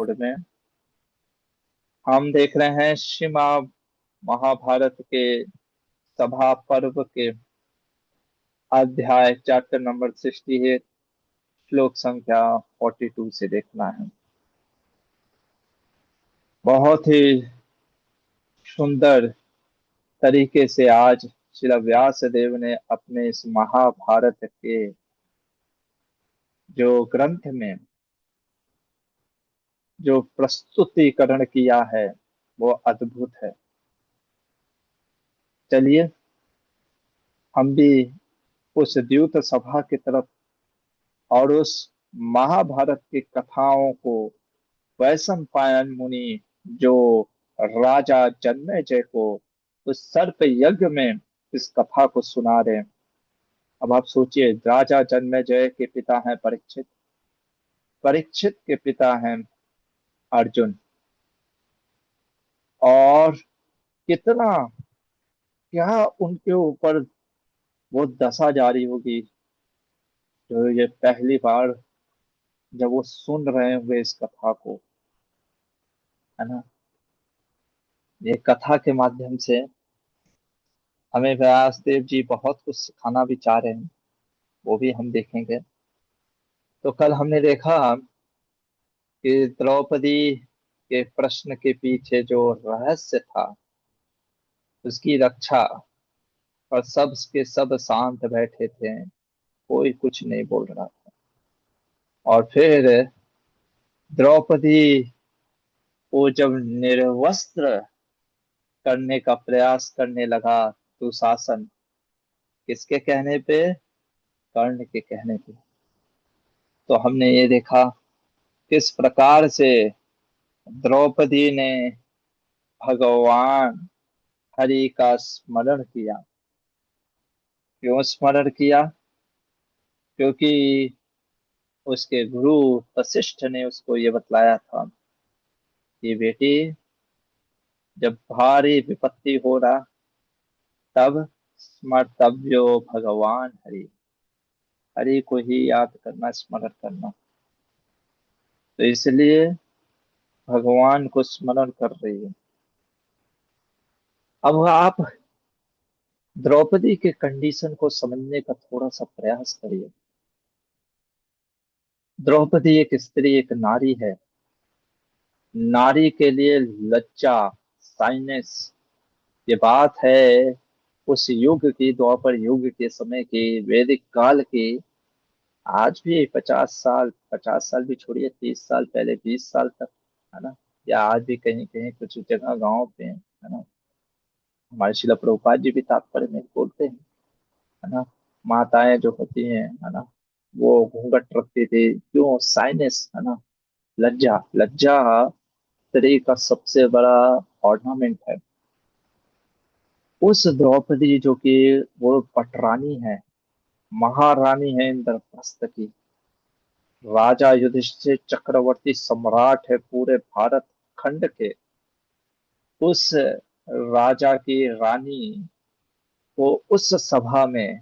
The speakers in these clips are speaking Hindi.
में हम देख रहे हैं शिमा महाभारत के सभा पर्व के अध्याय चैप्टर नंबर 68 श्लोक संख्या 42 से देखना है। बहुत ही सुंदर तरीके से आज श्री व्यास देव ने अपने इस महाभारत के जो ग्रंथ में जो प्रस्तुतिकरण किया है वो अद्भुत है। चलिए हम भी उस द्यूत सभा की तरफ और उस महाभारत की कथाओं को वैशंपायन मुनि जो राजा जन्मेजय को उस सर्प यज्ञ में इस कथा को सुना रहे हैं। अब आप सोचिए, राजा जन्मेजय के पिता हैं परीक्षित, परीक्षित के पिता हैं अर्जुन, और कितना क्या उनके ऊपर वो दशा जारी होगी जो ये पहली बार जब वो सुन रहे होंगे इस कथा को, है ना। ये कथा के माध्यम से हमें व्यासदेव जी बहुत कुछ सिखाना भी चाह रहे हैं, वो भी हम देखेंगे। तो कल हमने देखा कि द्रौपदी के प्रश्न के पीछे जो रहस्य था उसकी रक्षा, और सब के सब शांत बैठे थे, कोई कुछ नहीं बोल रहा था। और फिर द्रौपदी को जब निर्वस्त्र करने का प्रयास करने लगा दुशासन, किसके कहने पे? कर्ण के कहने पे। तो हमने ये देखा किस प्रकार से द्रौपदी ने भगवान हरि का स्मरण किया। क्यों स्मरण किया? क्योंकि उसके गुरु वशिष्ठ ने उसको ये बतलाया था कि बेटी, जब भारी विपत्ति हो रहा तब स्मर्तव्यो भगवान हरि, हरि को ही याद करना, स्मरण करना। तो इसलिए भगवान को स्मरण कर रही है। अब आप द्रौपदी के कंडीशन को समझने का थोड़ा सा प्रयास करिए। द्रौपदी एक स्त्री, एक नारी है। नारी के लिए लज्जा, साइनेस, ये बात है उस युग की, द्वापर युग के समय की, वैदिक काल की। आज भी 50 साल, 50 साल भी छोड़िए, 30 साल पहले, 20 साल तक, है ना। या आज भी कहीं कहीं कुछ जगह गांव पे है ना, हमारे शिला प्रभुपाद जी भी तात्पर्य में बोलते हैं, है ना। माताएं जो होती हैं, है ना, वो घूंघट रखती थी, क्यों? साइनेस, है ना। लज्जा, लज्जा स्त्री का सबसे बड़ा ऑर्नामेंट है। उस द्रौपदी जो कि वो पटरानी है, महारानी है इंद्रप्रस्थ की, राजा युधिष्ठिर चक्रवर्ती सम्राट है पूरे भारत खंड के, उस राजा की रानी को उस सभा में,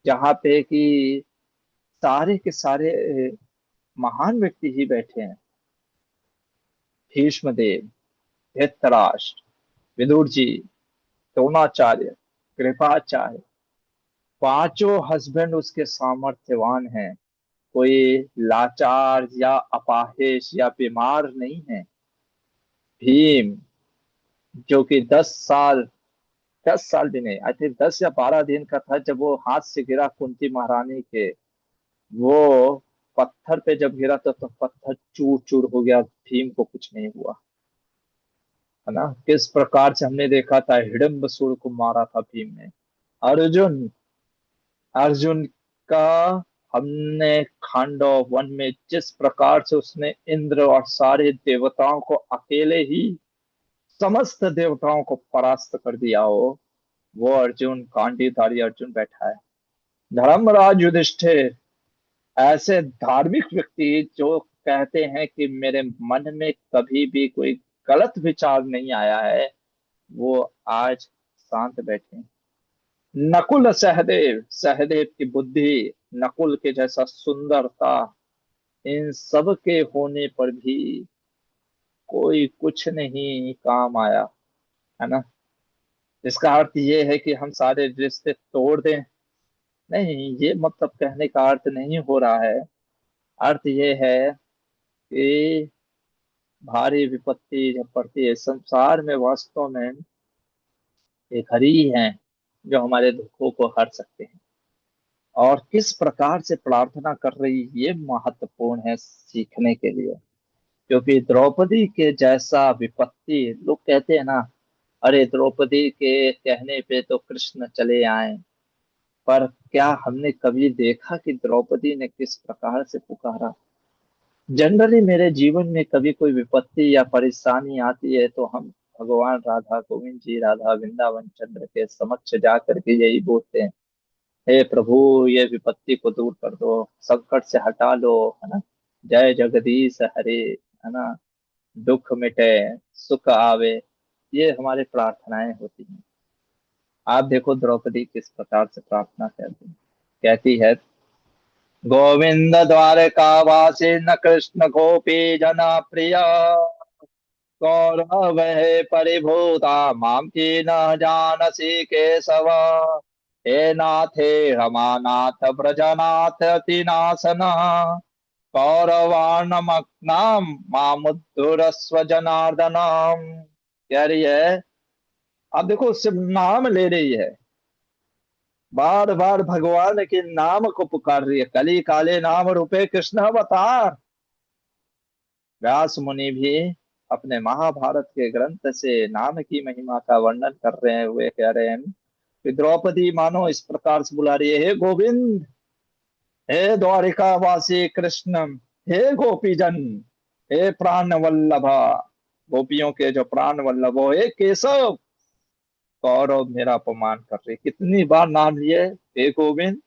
जहाँ पे कि सारे के सारे महान व्यक्ति ही बैठे हैं, भीष्म देव, धृतराष्ट्र, विदुर जी, द्रोणाचार्य, कृपाचार्य, पांचों हस्बैंड उसके सामर्थ्यवान हैं। कोई लाचार या अपाहिज या बीमार नहीं है। भीम, जो कि 10 साल, 10 साल भी नहीं, आई थिंक 10 या 12 दिन का था जब वो हाथ से गिरा कुंती महारानी के, वो पत्थर पे जब गिरा तो पत्थर चूर चूर हो गया, भीम को कुछ नहीं हुआ, है ना। किस प्रकार से हमने देखा था हिडम्बसूर को मारा था भीम ने। अर्जुन, अर्जुन का हमने खांडव वन में जिस प्रकार से उसने इंद्र और सारे देवताओं को अकेले ही, समस्त देवताओं को परास्त कर दिया हो, वो अर्जुन, कांडीधारी अर्जुन बैठा है। धर्मराज युधिष्ठिर, ऐसे धार्मिक व्यक्ति जो कहते हैं कि मेरे मन में कभी भी कोई गलत विचार नहीं आया है, वो आज शांत बैठे हैं। नकुल, सहदेव, सहदेव की बुद्धि नकुल के जैसा सुंदरता, इन सब के होने पर भी कोई कुछ नहीं काम आया, है ना। इसका अर्थ ये है कि हम सारे रिश्ते तोड़ दें? नहीं, ये मतलब कहने का अर्थ नहीं हो रहा है। अर्थ ये है कि भारी विपत्ति जब पड़ती है संसार में, वास्तव में एक हरि ही हैं जो हमारे दुखों को हर सकते हैं। और किस प्रकार से प्रार्थना कर रही, ये महत्वपूर्ण है सीखने के लिए। क्योंकि द्रौपदी के जैसा विपत्ति, लोग कहते हैं ना, अरे द्रौपदी के कहने पे तो कृष्ण चले आए। पर क्या हमने कभी देखा कि द्रौपदी ने किस प्रकार से पुकारा? जनरली मेरे जीवन में कभी कोई विपत्ति या परेशानी आती है तो हम भगवान राधा गोविंद जी, राधा वृंदावन चंद्र के समक्ष जाकर के यही बोलते हैं, हे प्रभु, ये विपत्ति को दूर कर दो, संकट से हटा लो, है ना। जय जगदीश हरे, है ना। दुख मिटे, सुख आवे, ये हमारी प्रार्थनाएं होती हैं। आप देखो द्रौपदी किस प्रकार से प्रार्थना करती है। कहती है, गोविंद द्वारका वासी न कृष्ण गोपी जना प्रिय, कौरव है परिभूता माम की न जानसी केशव, हे नाथे रमानाथ ब्रजनाथ अतिनाशन, कौरवाणमग्नाम मामुद्धुरस्व जनार्दनम। कह रही है, अब देखो सिर्फ नाम ले रही है, बार बार भगवान के नाम को पुकार रही है। कली काले नाम रूपे कृष्ण अवतार। व्यास मुनि भी अपने महाभारत के ग्रंथ से नाम की महिमा का वर्णन कर रहे हुए कह रहे हैं कि द्रौपदी मानो इस प्रकार से बुला रही है, हे गोविंद, हे द्वारिका वासी कृष्ण, हे गोपीजन, हे प्राण वल्लभा, गोपियों के जो प्राण वल्लभ हो, हे केशव। कौरव मेरा अपमान कर रहे, कितनी बार नाम लिए? हे गोविंद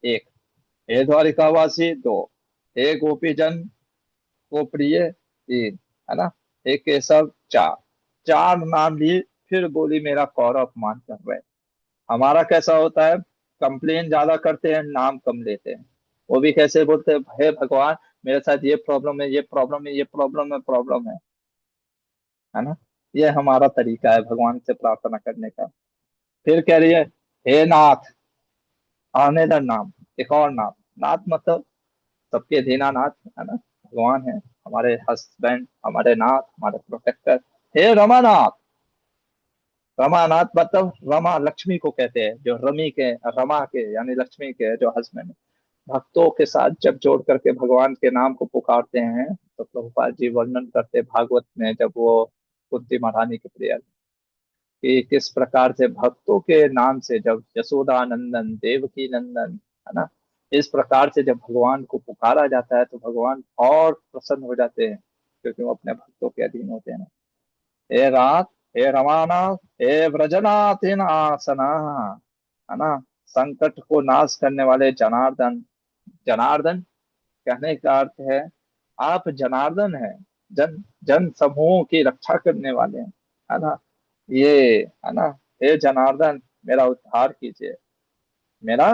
एक, हे द्वारिकावासी दो, हे गोपीजन को प्रिय तीन, है ना, हे केशव चार। चार नाम लिए, फिर बोली मेरा कौरव अपमान कर रहे हैं। हमारा कैसा होता है, कंप्लेन ज्यादा करते हैं, नाम कम लेते हैं। वो भी कैसे बोलते हैं, हे भगवान, मेरे साथ ये प्रॉब्लम है, ये प्रॉब्लम है, ये प्रॉब्लम है, प्रॉब्लम है ना। ये हमारा तरीका है भगवान से प्रार्थना करने का। फिर कह रही है, हे नाथ, अनदर नाम, एक और नाम। नाथ मतलब सबके दीनानाथ, है ना, भगवान है, हमारे हस्बैंड, हमारे नाथ, हमारे प्रोटेक्टर। हे रमानाथ। रमानाथ मतलब रमा लक्ष्मी को कहते हैं, जो रमी के, रमा के यानी लक्ष्मी के जो हस्बैंड। भक्तों के साथ जब जोड़ करके भगवान के नाम को पुकारते हैं तो प्रभुपाद जी वर्णन करते हैं भागवत में, जब वो कुंती महारानी के प्रिय, कि किस प्रकार से भक्तों के नाम से जब यशोदा नंदन, देवकी नंदन, है ना, इस प्रकार से जब भगवान को पुकारा जाता है तो भगवान और प्रसन्न हो जाते हैं, क्योंकि वो अपने भक्तों के अधीन होते हैं ना। हे रात, हे रमानाथ, हे व्रजनाथ आसना, है ना, संकट को नाश करने वाले जनार्दन। जनार्दन कहने का अर्थ है, आप जनार्दन हैं, जन जन समूह की रक्षा करने वाले हैं, है ना। ये, है ना, हे जनार्दन, मेरा उद्धार कीजिए, मेरा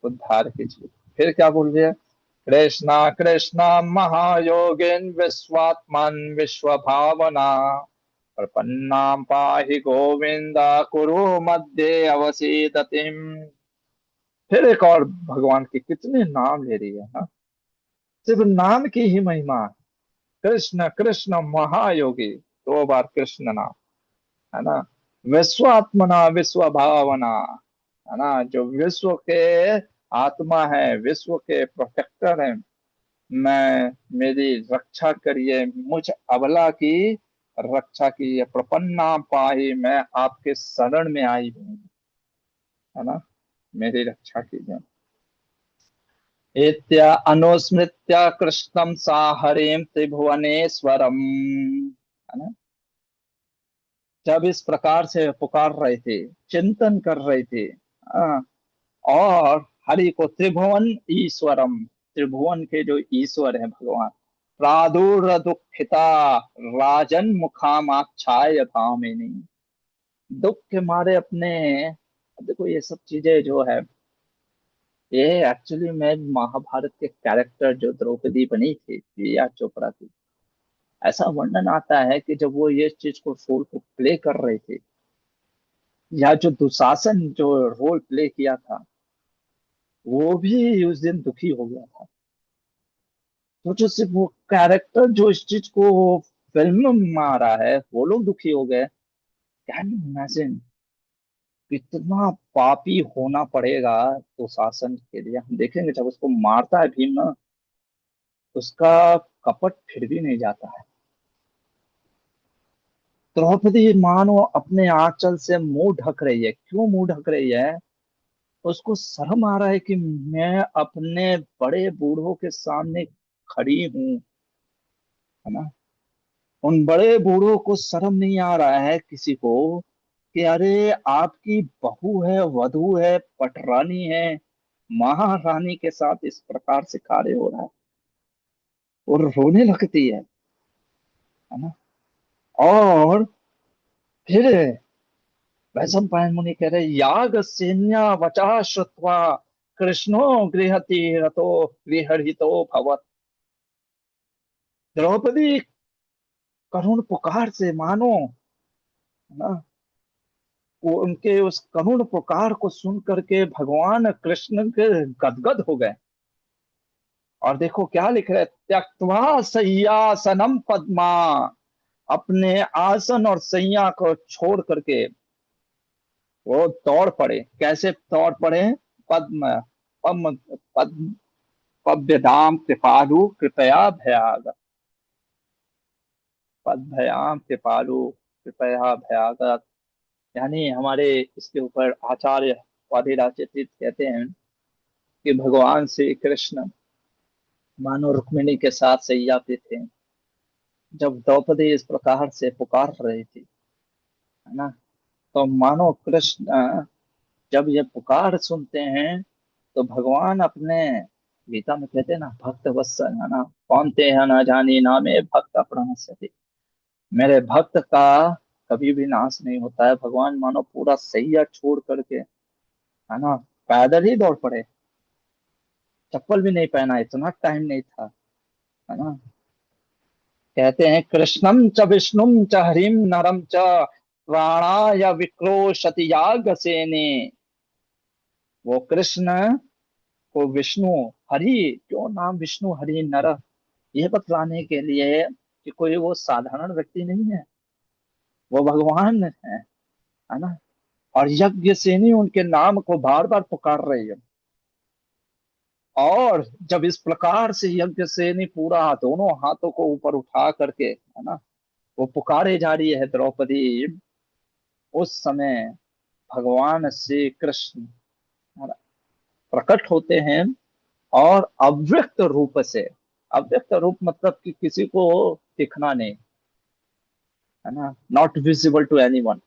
उद्धार कीजिए। फिर क्या बोल रही है, कृष्णा कृष्णा महायोगिन विश्वात्मन विश्व भावना, प्रपन्नाम पाहि गोविंदा कुरु मध्य अवसीदतिम। फिर एक और भगवान के कितने नाम ले रही है ना, सिर्फ नाम की ही महिमा। कृष्ण कृष्ण महायोगी, दो बार कृष्ण नाम, है ना। विश्वात्मना विश्व भावना, है ना, जो विश्व के आत्मा है, विश्व के प्रोटेक्टर है। मैं, मेरी रक्षा करिए, मुझ अबला की रक्षा कीजिए। प्रपन्ना पाही, मैं आपके शरण में आई हूँ, है ना, मेरी रक्षा कीजिए। इत्या अनुस्मृत्य कृष्णम साहरीम त्रिभुवनेश्वरम, है ना। जब इस प्रकार से पुकार रहे थे, चिंतन कर रहे थे, हाँ, और हरि को त्रिभुवन ईश्वरम, त्रिभुवन के जो ईश्वर है भगवान, प्रादुर दुखिता राजन मुखामाच्छाय भामिनी, दुख के मारे अपने। देखो ये सब चीजें जो है, ये एक्चुअली में महाभारत के कैरेक्टर जो द्रौपदी बनी थी, प्रिया चोपड़ा थी, ऐसा वर्णन आता है कि जब वो ये चीज को रोल को प्ले कर रहे थे, या जो दुशासन जो रोल प्ले किया था, वो भी उस दिन दुखी हो गया था। तो जो सिर्फ वो कैरेक्टर जो इस चीज को फिल्म में मारा है, वो लोग दुखी हो गए। कैन यू इमेजिन कितना पापी होना पड़ेगा दुशासन के लिए। हम देखेंगे जब उसको मारता है भीम ना, उसका कपट फिर भी नहीं जाता है। द्रौपदी मानो अपने आंचल से मुंह ढक रही है। क्यों मुंह ढक रही है? उसको शर्म आ रहा है कि मैं अपने बड़े बूढ़ों के सामने खड़ी हूं, है ना। उन बड़े बूढ़ों को शर्म नहीं आ रहा है किसी को कि अरे आपकी बहू है, वधू है, पटरानी है, महारानी के साथ इस प्रकार से कार्य हो रहा है। और रोने लगती है ना। और फिर वैशम पायन मुनि कह रहे, याग सेन्या वचा श्रुत्वा कृष्णो गृहति रतो गृहहितो भवत। द्रौपदी करुण पुकार से मानो, है ना, वो उनके उस करुण पुकार को सुन करके भगवान कृष्ण के गदगद हो गए। और देखो क्या लिख रहे, त्यक्त्वा सय्यासनम पद्मा, अपने आसन और सैया को छोड़ करके वो दौड़ पड़े। कैसे दौड़ पड़े? पद्म पद्म पद्म पद्भ्याम कृपालु कृपया भयाग, पद्भ्याम कृपालु कृपया भयाग। यानी हमारे इसके ऊपर आचार्य वादिराज चित्रित कहते हैं कि भगवान श्री कृष्ण मानो रुक्मिणी के साथ सैया पे थे, जब द्रौपदी इस प्रकार से पुकार रही थी, है ना। तो मानो कृष्ण जब ये पुकार सुनते हैं, तो भगवान अपने, गीता में कहते हैं ना, भक्त वत्सल, है ना, कौनते हैं न जानी नामे भक्त प्रणश्यति। मेरे भक्त का कभी भी नाश नहीं होता है। भगवान मानो पूरा सैया छोड़ करके, है ना, पैदल ही दौड़ पड़े। चप्पल भी नहीं पहना, इतना टाइम नहीं था, है ना। कहते हैं कृष्णम च विष्णुम च हरिम नरम च प्राणाय विक्रोशति याग सेने। वो कृष्ण को विष्णु, हरि, क्यों नाम विष्णु हरि नर, यह बतलाने के लिए कि कोई वो साधारण व्यक्ति नहीं है, वो भगवान है ना। और यज्ञ सेनी उनके नाम को बार बार पुकार रही है। और जब इस प्रकार से यज्ञ सेनी पूरा दोनों हाथों को ऊपर उठा करके, है ना, वो पुकारे जा रही है द्रौपदी, उस समय भगवान श्री कृष्ण, है ना, प्रकट होते हैं। और अव्यक्त रूप से, अव्यक्त रूप मतलब कि किसी को दिखना नहीं, है ना, नॉट विजिबल टू एनीवन,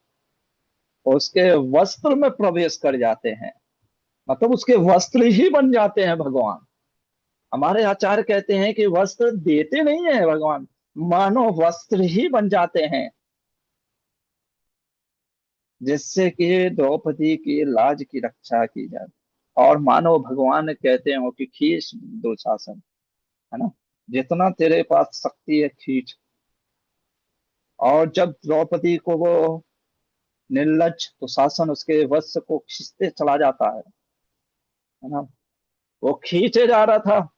उसके वस्त्र में प्रवेश कर जाते हैं। मतलब उसके वस्त्र ही बन जाते हैं भगवान। हमारे आचार्य कहते हैं कि वस्त्र देते नहीं है भगवान, मानो वस्त्र ही बन जाते हैं, जिससे कि द्रौपदी की लाज की रक्षा की जाए। और मानो भगवान कहते हो कि खींच दुशासन, है ना, जितना तेरे पास शक्ति है खींच। और जब द्रौपदी को वो निर्लज दुशासन उसके वस्त्र को खींचते चला जाता है ना, वो खींचे जा रहा था।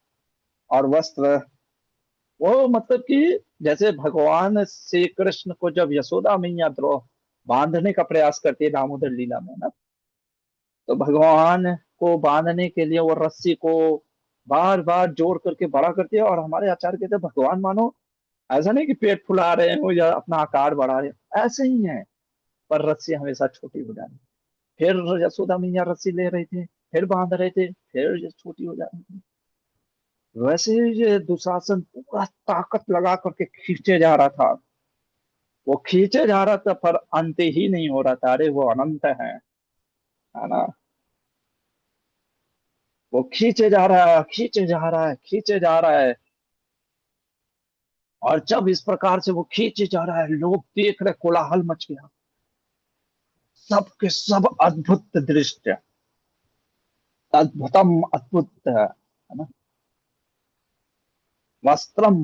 और वस्त्र, वो मतलब कि जैसे भगवान श्री कृष्ण को जब यशोदा मैया द्रोह बांधने का प्रयास करती है दामोदर लीला में ना, तो भगवान को बांधने के लिए वो रस्सी को बार बार जोड़ करके बड़ा करती है। और हमारे आचार्य कहते हैं भगवान मानो ऐसा नहीं कि पेट फुला रहे हो या अपना आकार बढ़ा रहे हो, ऐसे ही है, पर रस्सी हमेशा छोटी हो जा रही। फिर यशोदा मैया रस्सी ले रहे थे, फिर बांध रहे थे, फिर ये छोटी हो जा रही थी। वैसे ही ये दुशासन पूरा ताकत लगा करके खींचे जा रहा था। वो खींचे जा रहा था पर अंत ही नहीं हो रहा था। अरे वो अनंत है ना। वो खींचे जा रहा है, खींचे जा रहा है, खींचे जा रहा है। और जब इस प्रकार से वो खींचे जा रहा है, लोग देख रहे, कोलाहल मच गया। सब के सब अद्भुत दृश्य, अद्भुतम अद्भुत, है ना। वस्त्रम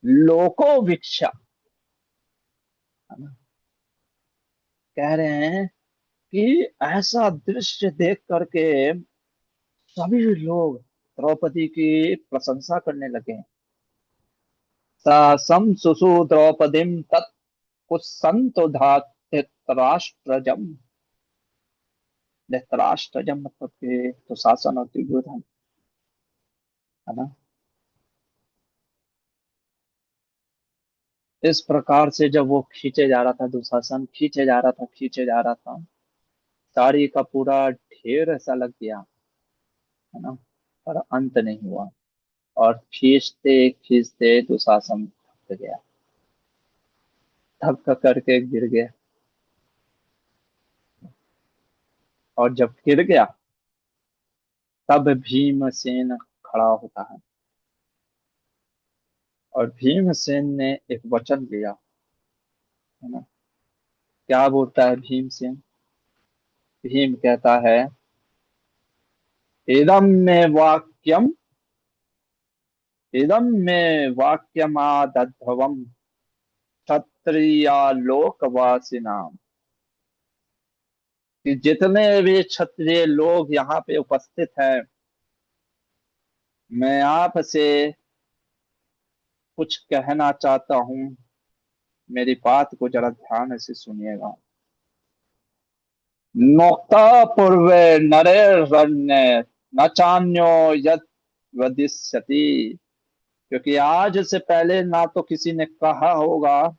लोको भिक्षा, है ना, कह रहे हैं कि ऐसा दृश्य देख करके सभी लोग द्रौपदी की प्रशंसा करने लगे। सम सुसु द्रौपदीम तत् कुत्सन्तो धृतराष्ट्रजम। धृतराष्ट्रजम मतलब कि दुशासन और दुर्योधन, है ना। इस प्रकार से जब वो खींचे जा रहा था, दुशासन खींचे जा रहा था, खींचे जा रहा था, साड़ी का पूरा ढेर ऐसा लग गया, है ना, पर अंत नहीं हुआ। और खींचते खींचते दुशासन थक गया, थक करके गिर गया। और जब गिर गया तब भीमसेन खड़ा होता है। और भीमसेन ने एक वचन लिया, है ना। क्या बोलता है भीमसेन? भीम कहता है, इदम में वाक्यम, इदम में वाक्यमादध्वम क्षत्रियालोकवासिनाम, कि जितने भी क्षत्रिय लोग यहाँ पे उपस्थित हैं, मैं आपसे कुछ कहना चाहता हूँ। मेरी बात को जरा ध्यान से सुनिएगा। नोक्ता पूर्वे नरेरण्य न चान्यो यद वदिष्यति, क्योंकि आज से पहले ना तो किसी ने कहा होगा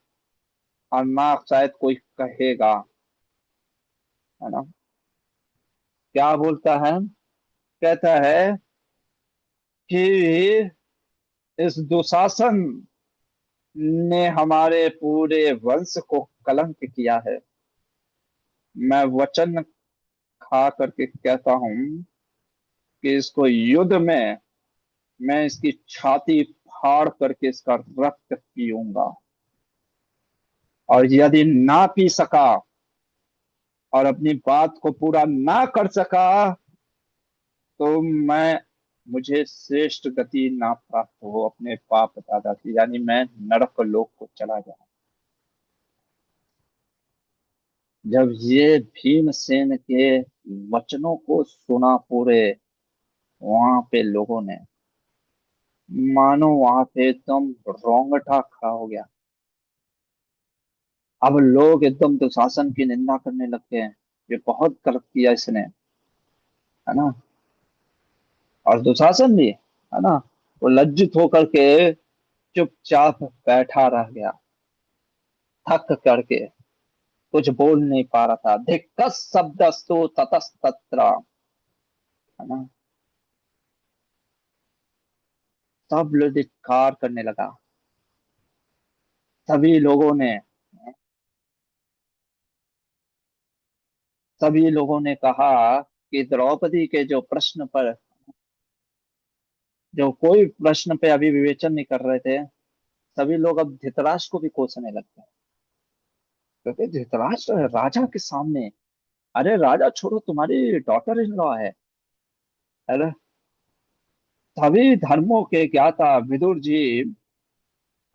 और ना शायद कोई कहेगा, है ना। क्या बोलता है? कहता है कि इस दुशासन ने हमारे पूरे वंश को कलंक किया है। मैं वचन खा करके कहता हूं कि इसको युद्ध में मैं इसकी छाती फाड़ करके इसका रक्त पीऊंगा। और यदि ना पी सका और अपनी बात को पूरा ना कर सका तो मैं, मुझे श्रेष्ठ गति ना प्राप्त हो अपने बाप दादा की, यानी मैं नरक लोक को चला जाऊं। जब ये भीमसेन के वचनों को सुना पूरे वहां पे लोगों ने, मानो वहां पे एकदम रोंगटा खड़ा हो गया। अब लोग एकदम दुशासन की निंदा करने लग गए हैं, ये बहुत गलत किया इसने, है ना। और दुशासन भी, है ना, वो लज्जित होकर के चुपचाप बैठा रह गया, थक करके कुछ बोल नहीं पा रहा था। धिक्कस शब्दस्तु ततस्तत्र, है ना। सब लोग धिक्कार करने लगा। सभी लोगों ने, सभी लोगों ने कहा कि द्रौपदी के जो प्रश्न पर, जो कोई प्रश्न पे अभी विवेचन नहीं कर रहे थे, सभी लोग अब धृतराष्ट्र को भी कोसने लग गए। क्योंकि धृतराष्ट्र राजा के सामने, अरे राजा छोड़ो, तुम्हारी डॉटर इन लॉ है ना। सभी धर्मों के ज्ञाता विदुर जी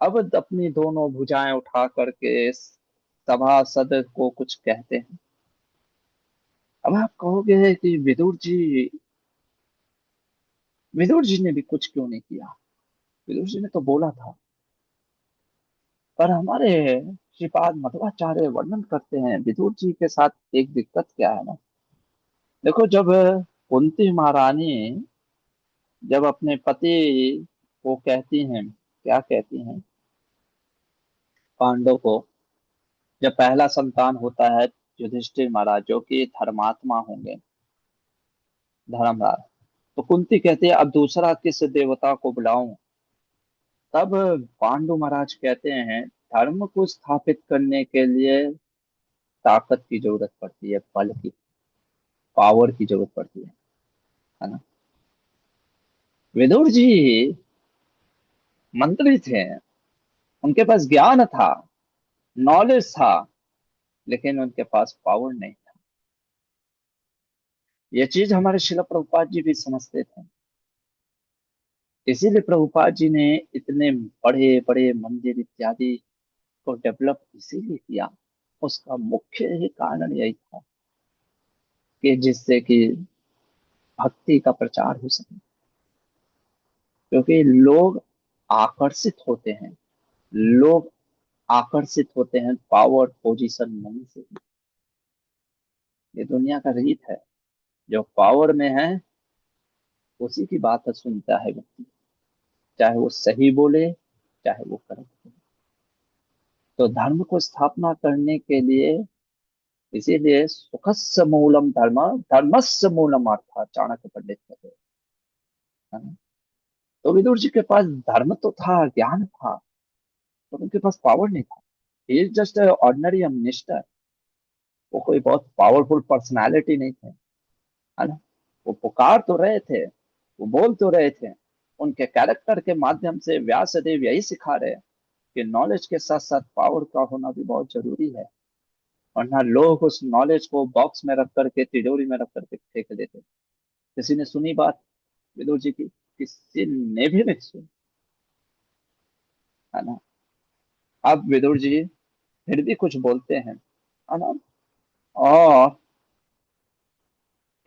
अब अपनी दोनों भुजाएं उठा करके सभासद को कुछ कहते हैं। अब आप कहोगे कि विदुर जी ने भी कुछ क्यों नहीं किया? विदुर जी ने तो बोला था। पर हमारे श्रीपाद मध्वाचार्य वर्णन करते हैं विदुर जी के साथ एक दिक्कत क्या है ना। देखो, जब कुंती महारानी जब अपने पति को कहती हैं, क्या कहती हैं पांडव को, जब पहला संतान होता है युधिष्ठिर महाराज जो कि धर्मात्मा होंगे, धर्मराज, तो कुंती कहती है अब दूसरा किस देवता को बुलाऊं? तब पांडु महाराज कहते हैं धर्म को स्थापित करने के लिए ताकत की जरूरत पड़ती है, बल की, पावर की जरूरत पड़ती है ना। विदुर जी मंत्री थे, उनके पास ज्ञान था, नॉलेज था, लेकिन उनके पास पावर नहीं था। ये चीज हमारे शिला प्रभुपाद जी भी समझते थे। इसीलिए प्रभुपाद जी ने इतने बड़े बड़े मंदिर इत्यादि को डेवलप इसीलिए किया। उसका मुख्य ही कारण यही था कि जिससे कि भक्ति का प्रचार हो सके। क्योंकि लोग आकर्षित होते हैं, लोग आकर्षित होते हैं पावर पोजीशन मनी से। ये दुनिया का रीत है, जो पावर में है उसी की बात सुनता है व्यक्ति, चाहे वो सही बोले चाहे वो गलत बोले। तो धर्म को स्थापना करने के लिए, इसीलिए सुखस्य मूलम धर्म, धर्मस्य मूलम अर्थ, चाणक्य पंडित कहते हैं। तो विदुर जी के पास धर्म तो था, ज्ञान था, पर उनके पास पावर नहीं था। He is just ordinary minister. वो कोई बहुत पावरफुल पर्सनालिटी नहीं थे, है ना। वो पुकार तो रहे थे, वो बोल तो रहे थे। उनके कैरेक्टर के माध्यम से व्यास देव यही सिखा रहे हैं कि नॉलेज के साथ साथ पावर का होना भी बहुत जरूरी है। वरना लोग उस नॉलेज को बॉक्स में रख करके, तिजोरी में रख करके फेंक देते। किसी ने सुनी बात विदुर जी की? किसी ने भी नहीं सुनी, है ना। अब विदुर जी फिर भी कुछ बोलते हैं, है ना। और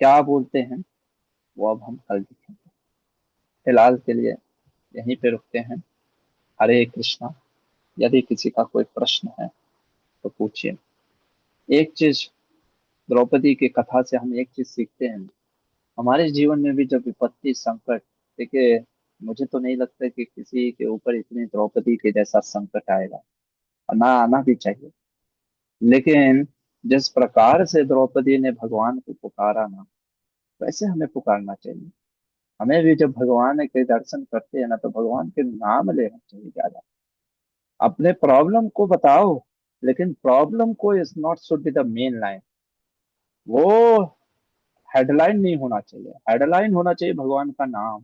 क्या बोलते हैं वो अब हम कल देखेंगे। फिलहाल के लिए यहीं पे रुकते हैं। हरे कृष्णा। यदि किसी का कोई प्रश्न है तो पूछिए। एक चीज, द्रौपदी की कथा से हम एक चीज सीखते हैं। हमारे जीवन में भी जब विपत्ति संकट, देखिए, मुझे तो नहीं लगता कि किसी के ऊपर इतनी द्रौपदी के जैसा संकट आएगा, और ना आना भी चाहिए। लेकिन जिस प्रकार से द्रौपदी ने भगवान को पुकारा ना, वैसे हमें पुकारना चाहिए। हमें भी जब भगवान के दर्शन करते हैं ना, तो भगवान के नाम लेना चाहिए ज्यादा। अपने प्रॉब्लम को बताओ, लेकिन प्रॉब्लम को is not should be the main line. वो हेडलाइन नहीं होना चाहिए, हेडलाइन होना चाहिए भगवान का नाम,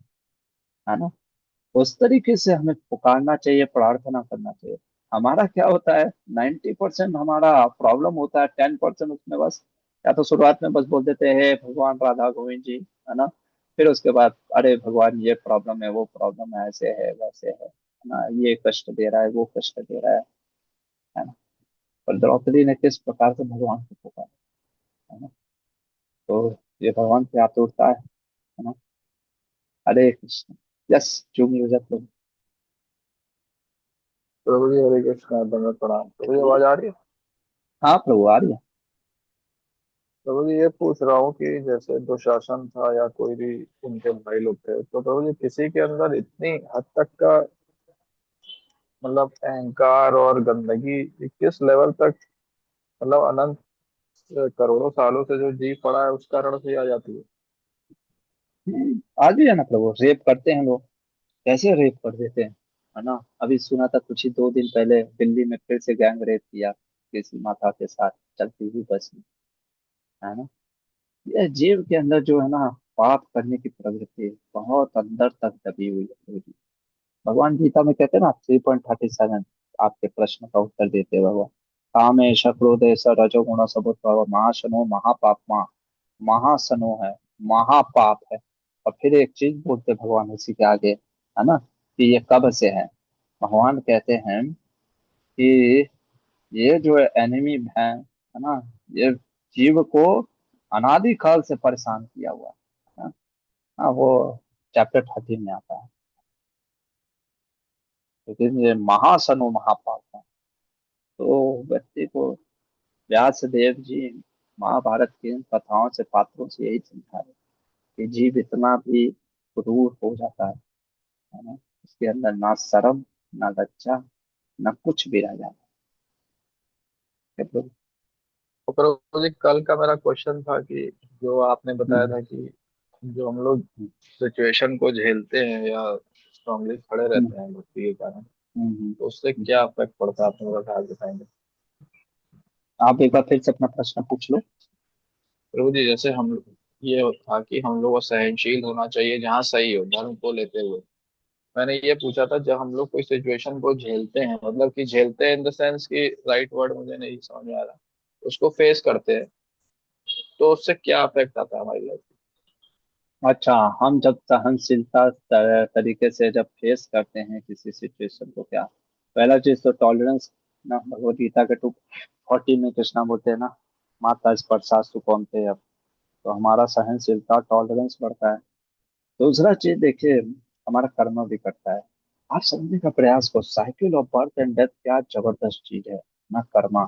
है ना। उस तरीके से हमें पुकारना चाहिए, प्रार्थना करना चाहिए। हमारा क्या होता है, 90% हमारा प्रॉब्लम होता है, 10% उसमें बस, या तो शुरुआत में बस बोल देते हैं भगवान राधा गोविंद जी, है ना। फिर उसके बाद अरे भगवान ये प्रॉब्लम है, वो प्रॉब्लम है, ऐसे है वैसे है ना, ये कष्ट दे रहा है, वो कष्ट दे रहा है ना। पर द्रौपदी ने किस प्रकार से भगवान को पुकारा, है ना। तो ये भगवान की आतुरता है ना। हरे कृष्ण। यस, जो भी हो जाए। प्रभु जी हरे कृष्णा, दंडवत प्रणाम। प्रभु जी आवाज आ रही है? हाँ प्रभु, आ रही है। प्रभु जी ये पूछ रहा हूँ कि जैसे दुशासन था या कोई भी उनके भाई लोग थे, तो प्रभु जी किसी के अंदर इतनी हद तक का मतलब अहंकार और गंदगी ये किस लेवल तक, मतलब अनंत करोड़ों सालों से जो जी पड़ा है उस कारण से ही आ जाती है। आज भी है ना प्रभु, रेप करते हैं लोग, कैसे रेप कर देते हैं, है ना। अभी सुना था कुछ ही 2 दिन पहले दिल्ली में फिर से गैंग रेप किया किसी माता के साथ, चलती हुई बस में, है ना। ये जीव के अंदर जो है ना, पाप करने की प्रवृत्ति बहुत अंदर तक दबी हुई है प्रभु जी। भगवान गीता में कहते हैं ना, 3.37, आपके प्रश्न का उत्तर देते हुए भगवान, कामेश क्रोधेश रजोगुण समुद्भव महाशनो महापापमा, महासनो है, महापाप है। और फिर एक चीज बोलते भगवान उसी के आगे, है ना, कि ये कब से है। भगवान कहते हैं कि ये जो एनिमी है ना, ये जीव को अनादि काल से परेशान किया हुआ है ना। हाँ, वो चैप्टर 13 में आता है। लेकिन ये महासनो महापाप है। तो व्यक्ति को व्यास देव जी महाभारत की इन कथाओं से, पात्रों से यही समझा रहे कि जीव इतना भी क्रूर हो जाता है ना, उसके अंदर ना शर्म, ना लज्जा, ना कुछ भी रह जाता है तो। तो प्रभु जी कल का मेरा क्वेश्चन था कि जो आपने बताया हम्म, था कि जो हम लोग सिचुएशन को झेलते हैं या स्ट्रांगली खड़े हम्म, रहते हैं भक्ति के कारण, हम्म, तो उससे हम्म। क्या इफेक्ट पड़ता है, आप मेरे ख्याल बताएंगे? आप एक बार फिर से अपना प्रश्न पूछ लो। प्रभु जी जैसे हम ये था कि हम लोग को सहनशील होना चाहिए जहाँ सही हो धर्म को लेते हुए। मैंने ये पूछा था जब हम लोग कोई सिचुएशन को झेलते हैं, मतलब कि झेलते हैं इन द सेंस कि राइट वर्ड मुझे नहीं समझ में आ रहा, उसको फेस करते हैं, तो उससे क्या अफेक्ट आता है हमारी लाइफ? अच्छा, हम जब सहनशीलता तरीके से जब फेस करते हैं किसी सिचुएशन को, क्या पहला चीज तो टॉलरेंस ना, भगवत गीता के 2:40 में कृष्णा बोलते हैं ना, माता स्पर्शास्तु कौन्तेय, तो हमारा सहनशीलता टॉलरेंस बढ़ता है। दूसरा चीज देखिए, हमारा कर्म भी करता है। आप समझने का प्रयास करो, cycle of birth and death क्या जबरदस्त चीज है ना, कर्मा।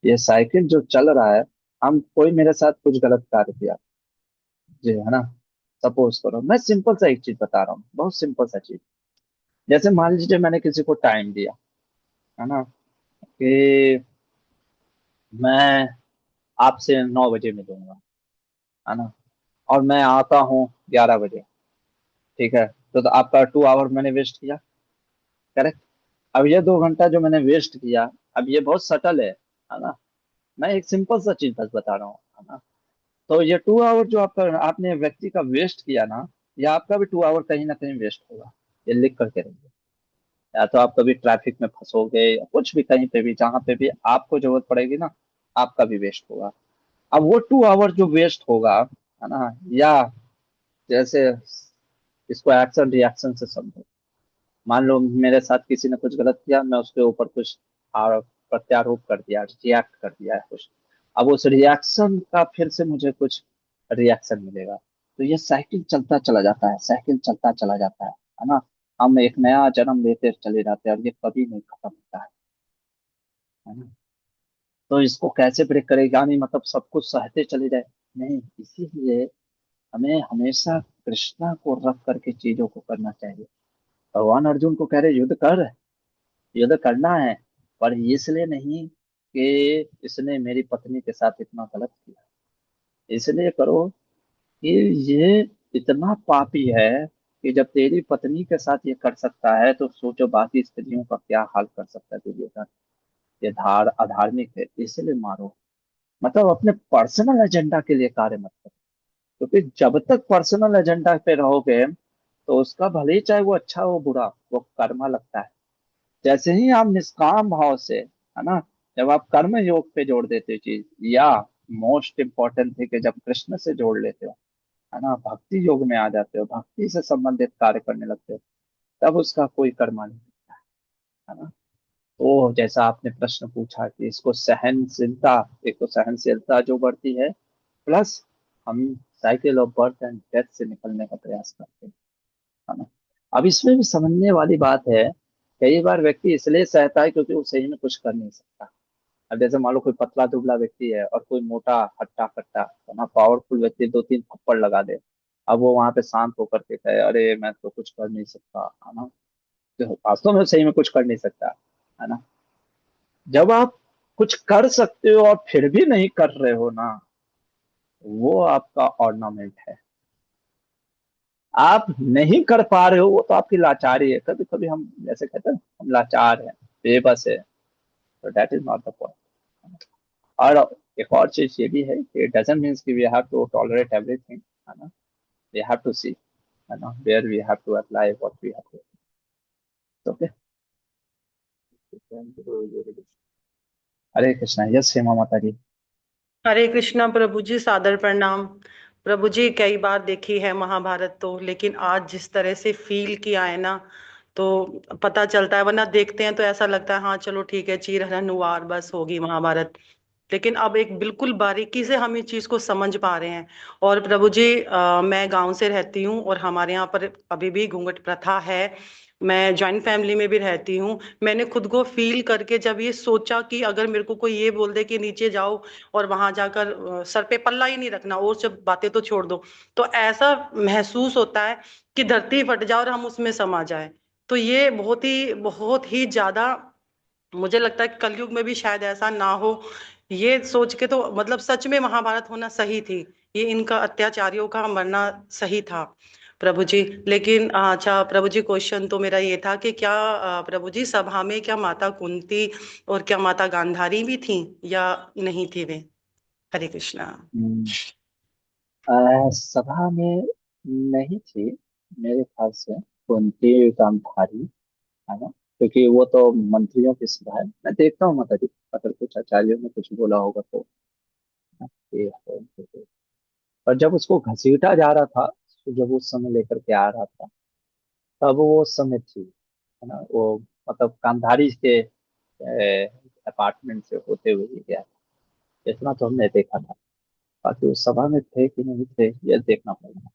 ये साइकिल जो चल रहा है, हम कोई मेरे साथ कुछ गलत कार्य किया जी, है ना, सपोज करो, मैं सिंपल सा एक चीज बता रहा हूँ, बहुत सिंपल सा चीज। जैसे मान लीजिए मैंने किसी को टाइम दिया, है ना, कि मैं आपसे 9 बजे मिलूंगा, है ना, और मैं आता हूँ 11 बजे, ठीक है, तो आपका 2 आवर मैंने वेस्ट किया, करेक्ट। अब ये 2 घंटा जो मैंने वेस्ट किया, अब ये बहुत सटल है ना, मैं एक सिंपल सा चीज बस बता रहा हूँ, है ना। तो ये 2 आवर जो आपका आपने व्यक्ति का वेस्ट किया ना, या आपका भी 2 आवर कहीं ना कहीं वेस्ट होगा, ये लिख करके रखिए। या तो आप कभी ट्रैफिक में फंसोगे, या कुछ भी, कहीं पे भी जहां पे भी आपको जरूरत पड़ेगी ना, आपका भी वेस्ट होगा। अब वो 2 आवर जो वेस्ट होगा, है ना, या जैसे इसको एक्शन रिएक्शन से समझो। मान लो मेरे साथ किसी ने कुछ गलत किया, मैं उसके ऊपर कुछ प्रत्यारोप कर दिया, रिएक्ट कर दिया है कुछ, अब उस रिएक्शन का फिर से मुझे कुछ रिएक्शन मिलेगा, तो ये साइकिल चलता चला जाता है, साइकिल चलता चला जाता है ना। हम एक नया जन्म लेते चले जाते हैं और ये कभी नहीं खत्म होता है ना। तो इसको कैसे ब्रेक करेगा, नहीं मतलब सब कुछ सहते चले जाए, नहीं, इसीलिए हमें हमेशा कृष्णा को रख करके चीजों को करना चाहिए। भगवान अर्जुन को कह रहे युद्ध कर, युद्ध करना है, पर इसलिए नहीं कि इसने मेरी पत्नी के साथ इतना गलत किया, इसलिए करो कि ये इतना पापी है कि जब तेरी पत्नी के साथ ये कर सकता है, तो सोचो बाकी स्त्रियों का क्या हाल कर सकता है दुर्योधन। ये अधार्मिक है, इसलिए मारो। मतलब अपने पर्सनल एजेंडा के लिए कार्य मत करो, क्योंकि जब तक पर्सनल एजेंडा पे रहोगे, तो उसका भले ही चाहे वो अच्छा हो बुरा, वो कर्मा लगता है। जैसे ही आप निष्काम भाव से, है ना, जब आप कर्म योग पे जोड़ देते हो चीज, या मोस्ट इम्पोर्टेंट है कि जब कृष्ण से जोड़ लेते हो, है ना, भक्ति योग में आ जाते हो, भक्ति से संबंधित कार्य करने लगते हो, तब उसका कोई कर्मा नहीं, है ना। तो जैसा आपने प्रश्न पूछा कि इसको सहनशीलता, एक तो सहनशीलता जो बढ़ती है, प्लस हम cycle of birth and death से निकलने का प्रयास करते हैं, है ना। अब इसमें भी समझने वाली बात है, कई बार व्यक्ति इसलिए सहता है क्योंकि वो सही में कुछ कर नहीं सकता। अब जैसे मान लो कोई पतला दुबला व्यक्ति है और कोई मोटा हट्टा कट्टा, है ना, पावरफुल व्यक्ति 2-3 थप्पड़ लगा दे, अब वो वहां पे शांत होकर के कहे अरे मैं तो कुछ कर नहीं सकता, है ना, तो वास्तव में वो सही में कुछ कर नहीं सकता, है ना। जब आप कुछ कर सकते हो और फिर भी नहीं कर रहे हो ना, वो आपका ऑर्नामेंट है। आप नहीं कर पा रहे हो, वो तो आपकी लाचारी है। कभी कभी हम जैसे कहते हैं ना, हम लाचार हैं, बेबस है, तो that is not the point. और एक और चीज ये भी है कि डजंट मीन्स कि we have to tolerate everything, है ना, वी हैव टू सी, है ना, where we have to apply what we have to. Okay. Hare Krishna, yes Hema Mata ji. हरे कृष्णा प्रभु जी, सादर प्रणाम। प्रभु जी, कई बार देखी है महाभारत तो, लेकिन आज जिस तरह से फील किया है ना, तो पता चलता है। वरना देखते हैं तो ऐसा लगता है हाँ चलो ठीक है, चीर हरण वार बस होगी महाभारत। लेकिन अब एक बिल्कुल बारीकी से हम इस चीज को समझ पा रहे हैं। और प्रभु जी, मैं गांव से रहती हूँ और हमारे यहाँ पर अभी भी घूंघट प्रथा है। मैं जॉइंट फैमिली में भी रहती हूँ। मैंने खुद को फील करके जब ये सोचा कि अगर मेरे को कोई ये बोल दे कि नीचे जाओ और वहां जाकर सर पे पल्ला ही नहीं रखना और सब बातें तो छोड़ दो, तो ऐसा महसूस होता है कि धरती फट जाए और हम उसमें समा जाए। तो ये बहुत ही ज्यादा मुझे लगता है कि कलयुग में भी शायद ऐसा ना हो। ये सोच के तो मतलब सच में महाभारत होना सही थी। ये इनका अत्याचारियों का मरना सही था प्रभु जी। लेकिन अच्छा प्रभु जी, क्वेश्चन तो मेरा ये था कि क्या प्रभु जी सभा में क्या माता कुंती और क्या माता गांधारी भी थी या नहीं थी वे? हरे कृष्णा। सभा में नहीं थी मेरे ख्याल से कुंती गांधारी, है ना, क्योंकि वो तो मंत्रियों की सभा है। मैं देखता हूँ माता जी, अगर कुछ आचार्यों ने कुछ बोला होगा तो, ये है। पर जब उसको घसीटा जा रहा था, तो जब उस समय लेकर के आ रहा था, तब वो समय थी, है ना, वो मतलब गांधारी के अपार्टमेंट से होते हुए ही गया। इतना तो हमने देखा था, बाकी उस सभा में थे कि नहीं थे ये देखना पड़ेगा।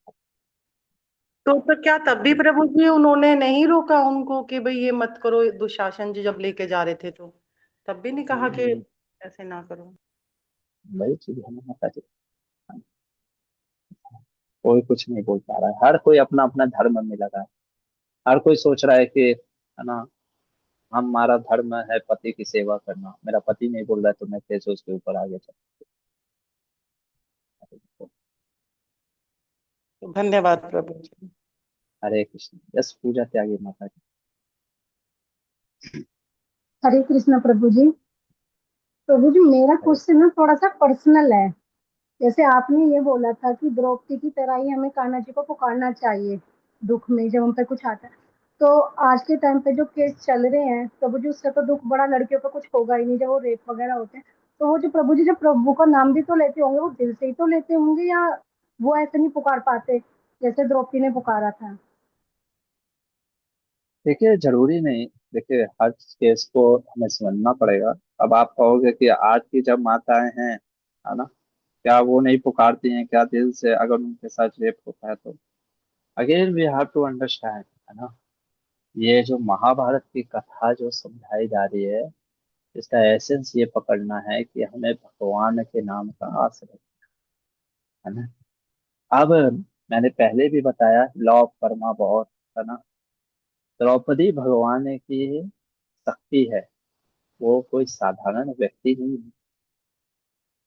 तो क्या तब भी प्रभु जी उन्होंने नहीं रोका उनको कि भाई ये मत करो, दुशासन जी जब लेके जा रहे थे तो तब भी नहीं कहा कि हम्म, ऐसे ना करो? वही चीज हमें पता चली। कोई कुछ नहीं बोल पा रहा है, हर कोई अपना अपना धर्म में लगा है। हर कोई सोच रहा है कि, है ना, हमारा धर्म है पति की सेवा करना, मेरा पति नहीं बोल रहा है तो मैं कैसे उसके ऊपर आगे चल। धन्यवाद प्रभु जी। हरे कृष्ण। यस, पूजा त्यागी माता की। हरे कृष्ण प्रभु जी। प्रभु जी मेरा हरे। क्वेश्चन ना थोड़ा सा पर्सनल है। जैसे आपने ये बोला था कि द्रौपदी की तरह ही हमें कान्हा जी को पुकारना चाहिए दुख में जब हम पे कुछ आता है। तो आज के टाइम पे जो केस चल रहे हैं प्रभु जी, उससे तो दुख बड़ा लड़कियों पे कुछ होगा ही नहीं जब वो रेप वगैरह होते हैं। तो वो जो प्रभु जी जब प्रभु का नाम भी तो लेते होंगे, वो दिल से ही तो लेते होंगे, या वो ऐसे नहीं पुकार पाते जैसे द्रौपदी ने पुकारा था? देखिए, जरूरी नहीं। देखिए, हर केस को हमें समझना पड़ेगा। अब आप कहोगे कि आज की जब माताएं हैं, है ना, क्या वो नहीं पुकारती हैं क्या दिल से अगर उनके साथ रेप होता है तो? Again we have to understand, है ना, ये जो महाभारत की कथा जो समझाई जा रही है, इसका एसेंस ये पकड़ना है कि हमें भगवान के नाम का आश्रय, है ना। अब मैंने पहले भी बताया, लॉ ऑफ कर्मा बहुत, है ना। द्रौपदी भगवान की शक्ति है, वो कोई साधारण व्यक्ति नहीं है।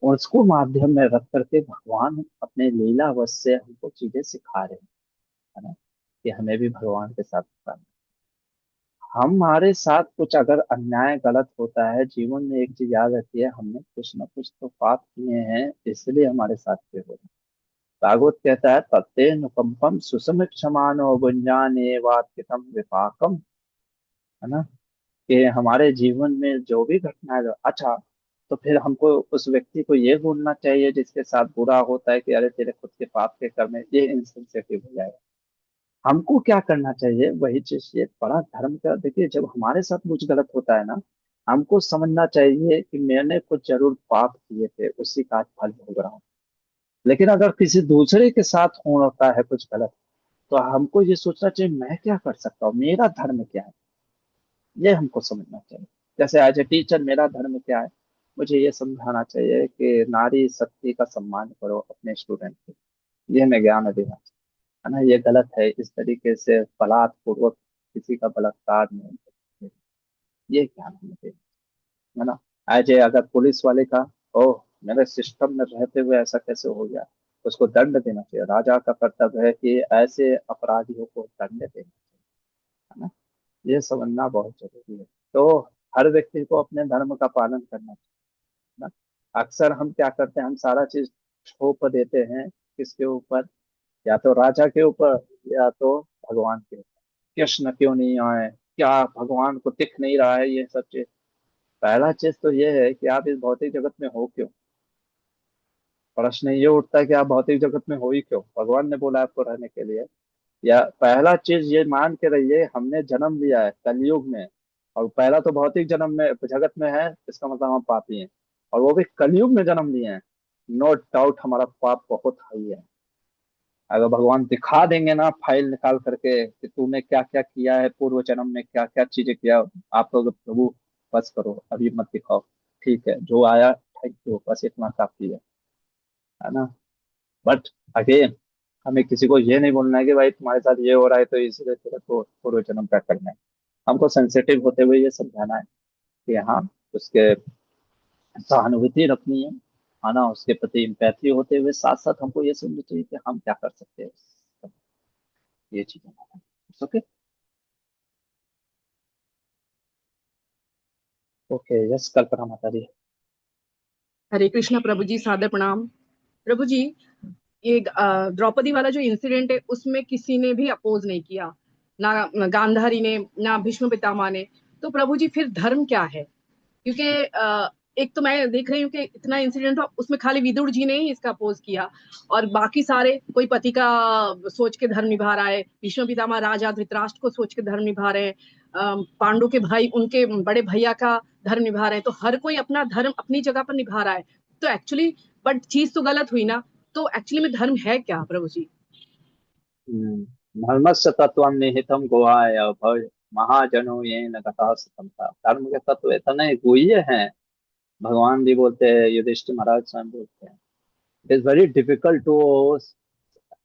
और उसको माध्यम में रख करके भगवान अपने लीला वश से हमको चीजें सिखा रहे हैं, है ना, कि हमें भी भगवान के साथ करना। हमारे साथ कुछ अगर अन्याय गलत होता है जीवन में, एक चीज याद रखिए, हमने कुछ ना कुछ तो पाप किए हैं, इसलिए हमारे साथ ये हो रहा है। भागवत कहता है, तत्ते नुकंपम सुसम क्षमानो गुंजाने वात्कृतम विपाकम, है ना, कि हमारे जीवन में जो भी घटना है अच्छा, तो फिर हमको उस व्यक्ति को ये बोलना चाहिए जिसके साथ बुरा होता है कि अरे तेरे खुद के पाप के कर्म है, ये इनसेंसिटिव हो जाएगा। हमको क्या करना चाहिए, वही चीज, ये बड़ा धर्म का। देखिए, जब हमारे साथ कुछ गलत होता है ना, हमको समझना चाहिए कि मैंने कुछ जरूर पाप किए थे, उसी का आज फल भोग रहा हूँ। लेकिन अगर किसी दूसरे के साथ होता है कुछ गलत, तो हमको ये सोचना चाहिए मैं क्या कर सकता हूँ, मेरा धर्म क्या है, ये हमको समझना चाहिए। जैसे एज ए टीचर मेरा धर्म क्या है, मुझे ये समझाना चाहिए कि नारी शक्ति का सम्मान करो अपने स्टूडेंट को, ये मैं ज्ञान देना चाहिए, है ना। ये गलत है इस तरीके से बलात्पूर्वक किसी का बलात्कार नहीं करते, ये ज्ञान हमें देना, है ना। एज ए अगर पुलिस वाले का, ओह, मेरे सिस्टम में रहते हुए ऐसा कैसे हो गया, उसको दंड देना चाहिए। राजा का कर्तव्य है कि ऐसे अपराधियों को दंड देना चाहिए, है ना। ये समझना बहुत जरूरी है। तो हर व्यक्ति को अपने धर्म का पालन करना चाहिए ना। अक्सर हम क्या करते हैं, हम सारा चीज थोप देते हैं किसके ऊपर, या तो राजा के ऊपर, या तो भगवान के ऊपर। कृष्ण क्यों नहीं आए, क्या भगवान को दिख नहीं रहा है, ये सब चीज। पहला चीज तो ये है कि आप इस भौतिक जगत में हो क्यों। प्रश्न ये उठता है कि आप भौतिक जगत में हो ही क्यों, भगवान ने बोला आपको रहने के लिए। या पहला चीज ये मान के रहिए, हमने जन्म लिया है कलयुग में, और पहला तो भौतिक जन्म में जगत में है, इसका मतलब हम पापी हैं, और वो भी कलयुग में जन्म लिए हैं। नो डाउट हमारा पाप बहुत हाई है। अगर भगवान दिखा देंगे ना फाइल निकाल करके कि तूने क्या क्या किया है पूर्व जन्म में, क्या क्या चीजें किया, आप लोग प्रभु बस करो अभी मत दिखाओ, ठीक है जो आया थैंक यू, बस इतना काफी है ना। बट अगेन, हमें किसी को ये नहीं बोलना है कि भाई तुम्हारे साथ ये हो रहा है तो इसलिए तेरे को पूर्व जन्म का करना है। हमको सेंसिटिव होते हुए ये समझाना है कि हाँ, उसके सहानुभूति रखनी है ना, उसके प्रति इम्पैथी होते हुए साथ साथ हमको ये समझना चाहिए कि हम क्या कर सकते हैं, ये चीजें। ओके। ओके, यस, कल्पना माता जी। हरे कृष्णा प्रभु जी, सादर प्रणाम। प्रभु जी, ये द्रौपदी वाला जो इंसिडेंट है उसमें किसी ने भी अपोज नहीं किया, ना गांधारी ने, ना भीष्म पितामह ने। तो प्रभु जी फिर धर्म क्या है? क्योंकि एक तो मैं देख रही हूँ कि इतना इंसिडेंट हुआ, उसमें खाली विदुर जी ने ही इसका अपोज किया, और बाकी सारे कोई पति का सोच के धर्म निभा रहा है, भीष्म पितामह राजा धृतराष्ट्र को सोच के धर्म निभा रहे हैं, पांडु के भाई उनके बड़े भैया का धर्म निभा रहे हैं, तो हर कोई अपना धर्म अपनी जगह पर निभा रहा है। तो एक्चुअली बट चीज तो गलत हुई ना, तो एक्चुअली में धर्म है क्या प्रभु जी? धर्मस्य तत्वं निहितम गुहाय भय महाजनो ये न कथा सतम था। धर्म के तत्व इतने गुह्य हैं, भगवान भी बोलते हैं, युधिष्ठिर महाराज स्वयं बोलते हैं। It is very difficult to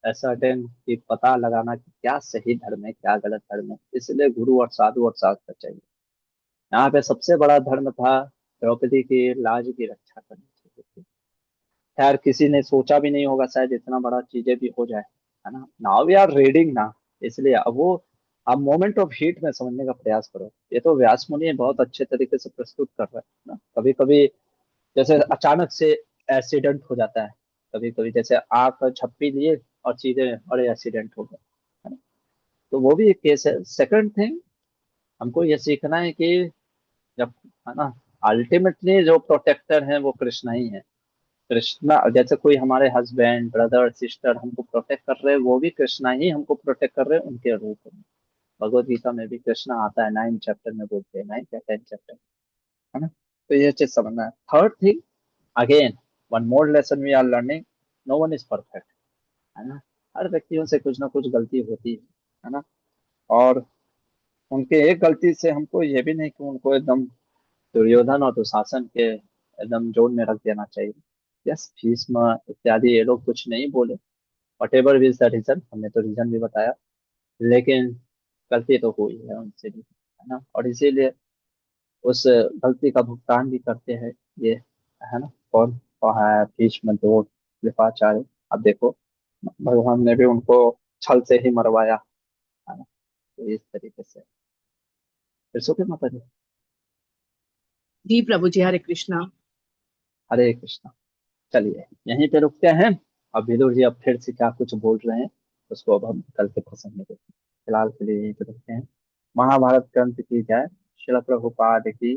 ascertain कि पता लगाना कि क्या सही धर्म है क्या गलत धर्म है, इसलिए गुरु और साधु और शास्त्र चाहिए। यहाँ पे सबसे बड़ा धर्म था द्रौपदी की लाज की रक्षा करनी चाहिए थी। खैर किसी ने सोचा भी नहीं होगा शायद इतना बड़ा चीजें भी हो जाए, है ना। नाउ वी आर रीडिंग ना, इसलिए अब वो आप मोमेंट ऑफ हीट में समझने का प्रयास करो। ये तो व्यास मुनि बहुत अच्छे तरीके से प्रस्तुत कर रहे हैं ना। कभी कभी जैसे अचानक से एक्सीडेंट हो जाता है, कभी कभी जैसे आग झप्पी लिए और चीजें बड़े एक्सीडेंट हो गए, है ना। तो वो भी एक केस है। सेकंड थिंग, हमको ये सीखना है कि जब, है ना, अल्टीमेटली जो प्रोटेक्टर है वो कृष्णा ही है। कृष्णा जैसे कोई हमारे हस्बैंड ब्रदर सिस्टर हमको प्रोटेक्ट कर रहे हैं, वो भी कृष्णा ही हमको प्रोटेक्ट कर रहे हैं उनके रूप में। भगवत गीता में भी कृष्णा आता है, 9 चैप्टर में बोलते हैं, 9 या 10 चैप्टर, है ना। तो ये चीज समझना है। Third thing, again one more lesson we are learning, no one is perfect, है ना। हर व्यक्तियों से कुछ ना कुछ गलती होती है ना। और उनके एक गलती से हमको ये भी नहीं कि उनको एकदम दुर्योधन और दुशासन के एकदम जोन में रख देना चाहिए। यस, भीष्म इत्यादि ये लोग कुछ नहीं बोले, whatever is the reason, हमने तो रीजन भी बताया, लेकिन गलती तो हुई है उनसे भी, है ना। और इसीलिए उस गलती का भुगतान भी करते हैं ये, है ना। कौन वहाँ है? भीष्म, द्रोण, कृपाचार्य। अब देखो भगवान ने भी उनको छल से ही मरवाया, है ना। तो इस तरीके से फिर सो के माता जी। जी प्रभु जी, हरे कृष्णा। हरे कृष्णा। चलिए यहीं पे रुकते हैं। अब विदुर जी अब फिर से क्या कुछ बोल रहे हैं उसको अब हम कल के प्रसंग में देखते हैं। फिलहाल के लिए यहीं पे रुकते हैं। महाभारत ग्रंथ की जय। श्रील प्रभुपाद की